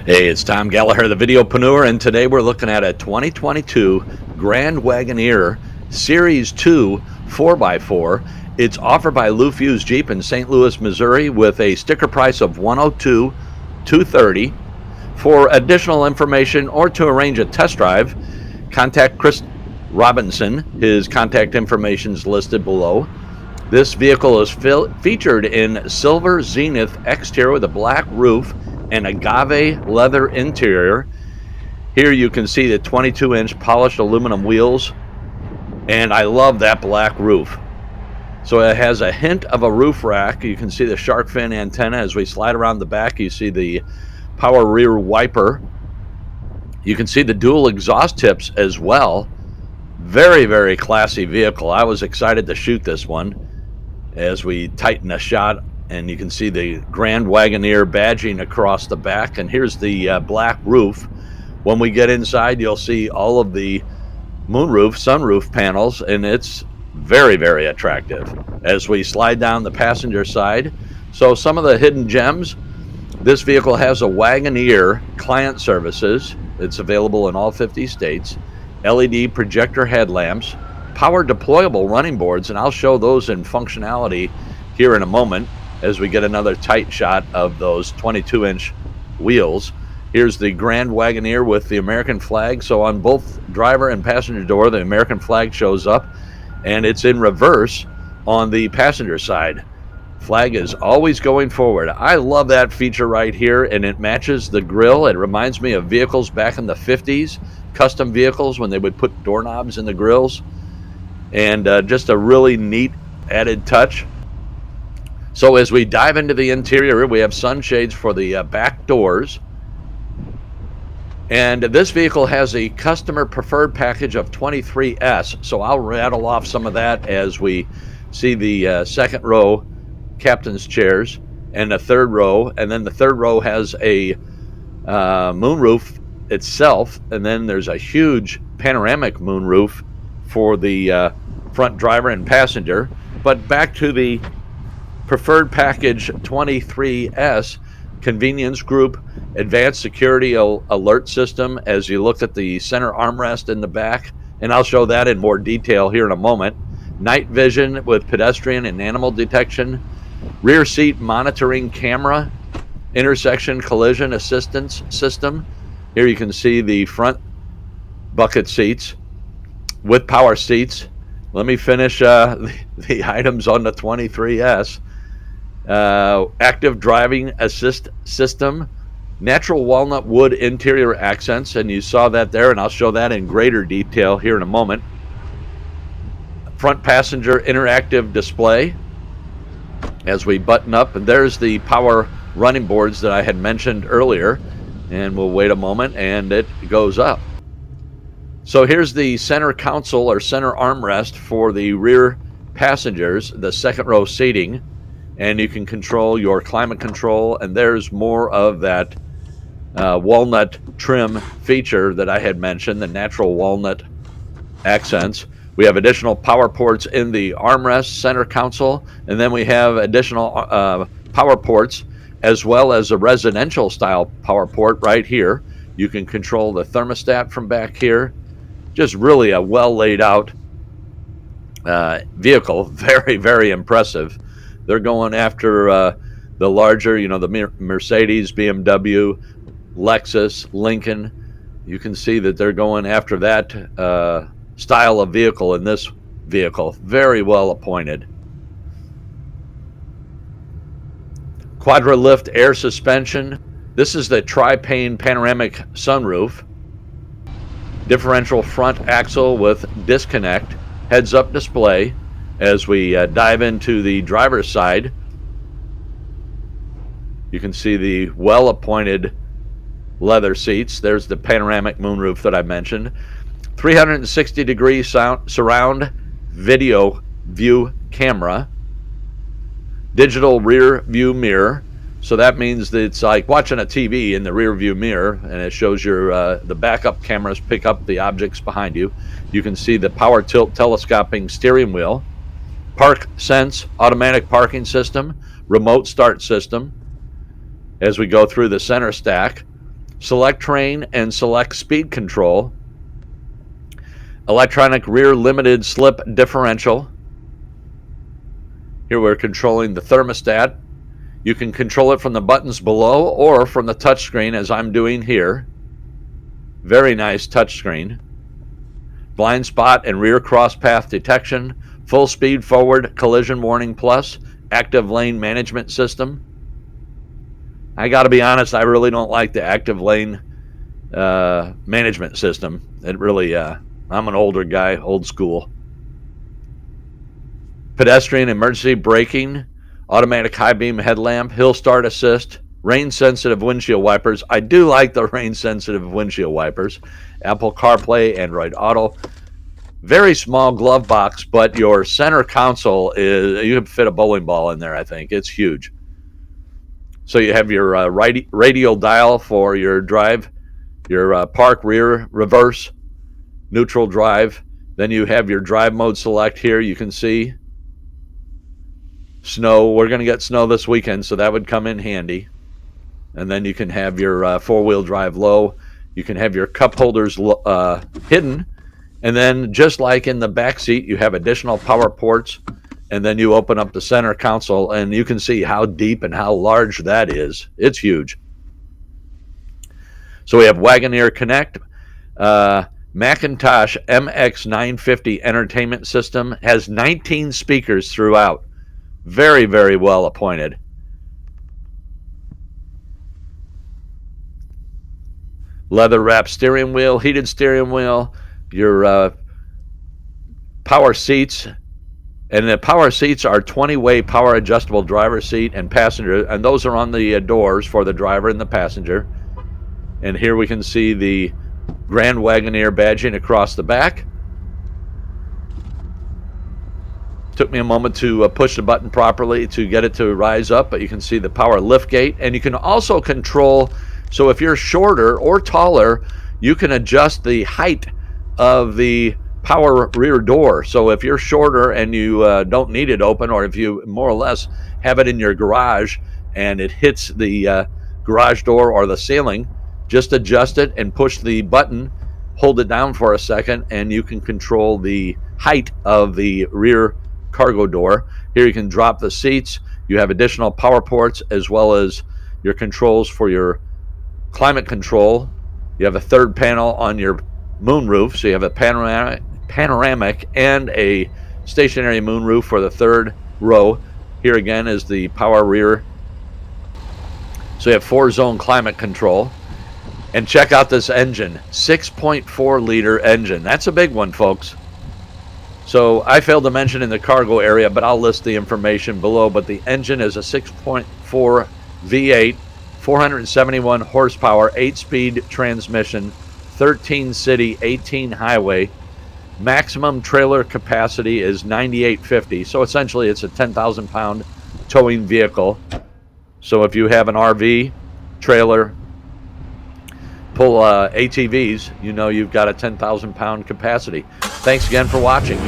Hey, it's Tom Gallagher, the Videopreneur, and today we're looking at a 2022 Grand Wagoneer Series 2 4x4. It's offered by Lou Fusz Jeep in St. Louis, Missouri, with a sticker price of $102,230. For additional information or to arrange a test drive, contact Chris Robinson. His contact information is listed below. This vehicle is featured in silver Zynith exterior with a black roof and Agave leather interior. Here you can see the 22-inch polished aluminum wheels, and I love that black roof. So it has a hint of a roof rack. You can see the shark fin antenna. As we slide around the back, you see the power rear wiper. You can see the dual exhaust tips as well. Very, very classy vehicle. I was excited to shoot this one as we tighten a shot, and you can see the Grand Wagoneer badging across the back. And here's the black roof. When we get inside, you'll see all of the moonroof, sunroof panels, and it's very, very attractive. As we slide down the passenger side, so some of the hidden gems: this vehicle has a Wagoneer client services. It's available in all 50 states. LED projector headlamps, power deployable running boards, and I'll show those in functionality here in a moment as we get another tight shot of those 22-inch wheels. Here's the Grand Wagoneer with the American flag. So on both driver and passenger door, the American flag shows up, and it's in reverse on the passenger side. Flag is always going forward. I love that feature right here, and it matches the grille. It reminds me of vehicles back in the 50s, custom vehicles when they would put doorknobs in the grills, and just a really neat added touch. So as we dive into the interior, we have sunshades for the back doors. And this vehicle has a customer preferred package of 23S. So I'll rattle off some of that as we see the second row captain's chairs and the third row. And then the third row has a moonroof itself. And then there's a huge panoramic moonroof for the front driver and passenger. But back to the preferred package 23S, convenience group, advanced security alert system, as you look at the center armrest in the back, and I'll show that in more detail here in a moment. Night vision with pedestrian and animal detection, rear seat monitoring camera, intersection collision assistance system. Here you can see the front bucket seats with power seats. Let me finish the items on the 23S. Active driving assist system, natural walnut wood interior accents, and you saw that there, and I'll show that in greater detail here in a moment. Front passenger interactive display as we button up, and there's the power running boards that I had mentioned earlier, and we'll wait a moment and it goes up. So here's the center console or center armrest for the rear passengers, the second row seating, and you can control your climate control, and there's more of that walnut trim feature that I had mentioned, the natural walnut accents. We have additional power ports in the armrest center console, and then we have additional power ports as well as a residential style power port right here. You can control the thermostat from back here. Just really a well laid out vehicle. Very, very impressive. They're going after the larger, the Mercedes, BMW, Lexus, Lincoln. You can see that they're going after that style of vehicle in this vehicle. Very well appointed. Quadra lift air suspension. This is the Pane panoramic sunroof. Differential front axle with disconnect. Heads-up display. As we dive into the driver's side, you can see the well-appointed leather seats. There's the panoramic moonroof that I mentioned. 360-degree surround video view camera. Digital rear view mirror. So that means that it's like watching a TV in the rear view mirror, and it shows your the backup cameras pick up the objects behind you. You can see the power tilt telescoping steering wheel. Park Sense automatic parking system, remote start system as we go through the center stack. select train and select speed control, electronic rear limited slip differential. Here we're controlling the thermostat. You can control it from the buttons below or from the touchscreen, as I'm doing here. Very nice touchscreen. Blind spot and rear cross path detection, full speed forward collision warning plus, active lane management system. I got to be honest, I really don't like the active lane management system. It really, I'm an older guy, old school. Pedestrian emergency braking, automatic high beam headlamp, hill start assist, rain sensitive windshield wipers. I do like the rain sensitive windshield wipers. Apple CarPlay, Android Auto. Very small glove box, but your center console is, you can fit a bowling ball in there, I think. It's huge. So you have your radial dial for your drive, your park, rear, reverse, neutral drive. Then you have your drive mode select here. You can see snow. We're going to get snow this weekend, so that would come in handy. And then you can have your four-wheel drive low. You can have your cup holders hidden. And then just like in the back seat, you have additional power ports. And then you open up the center console, and you can see how deep and how large that is. It's huge. So we have Wagoneer Connect. Macintosh MX950 entertainment system. Has 19 speakers throughout. Very, very well appointed. Leather wrapped steering wheel, heated steering wheel, your power seats. And the power seats are 20-way power adjustable driver seat and passenger, and those are on the doors for the driver and the passenger. And here we can see the Grand Wagoneer badging across the back. Took me a moment to push the button properly to get it to rise up, but you can see the power lift gate. And you can also control, so if you're shorter or taller, you can adjust the height of the power rear door. So if you're shorter and you don't need it open, or if you more or less have it in your garage and it hits the garage door or the ceiling, just adjust it and push the button, hold it down for a second, and you can control the height of the rear cargo door. Here you can drop the seats. You have additional power ports as well as your controls for your climate control. You have a third panel on your moonroof, so you have a panoramic and a stationary moonroof for the third row. Here again is the power rear. So you have 4-zone climate control. And check out this engine, 6.4 liter engine. That's a big one, folks. So I failed to mention in the cargo area, but I'll list the information below. But the engine is a 6.4 V8, 471 horsepower, 8-speed transmission, 13 city, 18 highway. Maximum trailer capacity is 9,850. So essentially it's a 10,000 pound towing vehicle. So if you have an RV, trailer, pull ATVs, you know you've got a 10,000 pound capacity. Thanks again for watching.